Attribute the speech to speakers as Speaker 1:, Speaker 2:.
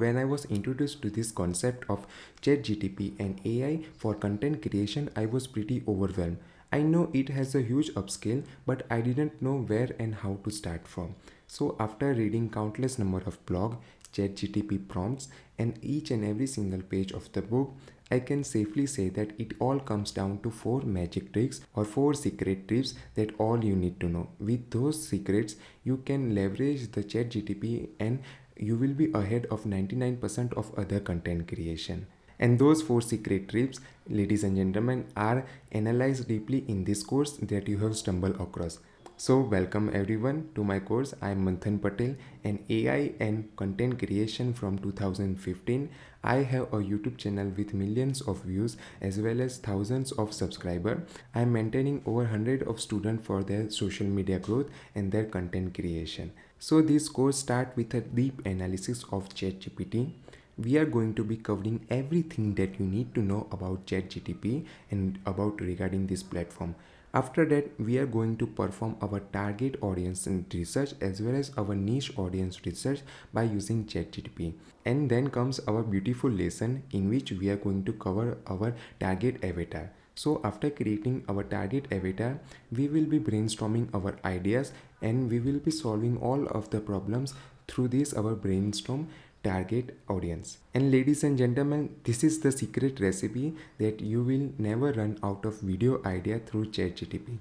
Speaker 1: when I was introduced to this concept of ChatGPT and AI for content creation, I was pretty overwhelmed. I know it has a huge upscale, but I didn't know where and how to start from. So after reading countless number of blog, ChatGPT prompts, and each and every single page of the book, I can safely say that it all comes down to four magic tricks or four secret tips that all you need to know. With those secrets, you can leverage the ChatGPT and you will be ahead of 99% of other content creation. And those four secret tips, ladies and gentlemen, are analyzed deeply in this course that you have stumbled across. So welcome everyone to my course. I am Manthan Patel, an AI and content creation from 2015. I have a YouTube channel with millions of views as well as thousands of subscribers. I am maintaining over 100 of students for their social media growth and their content creation. So this course starts with a deep analysis of ChatGPT. We are going to be covering everything that you need to know about ChatGPT and about regarding this platform. After that, we are going to perform our target audience research as well as our niche audience research by using ChatGPT. And then comes our beautiful lesson in which we are going to cover our target avatar. So after creating our target avatar, we will be brainstorming our ideas and we will be solving all of the problems through this our brainstorm target audience. And ladies and gentlemen, this is the secret recipe that you will never run out of video idea through ChatGPT.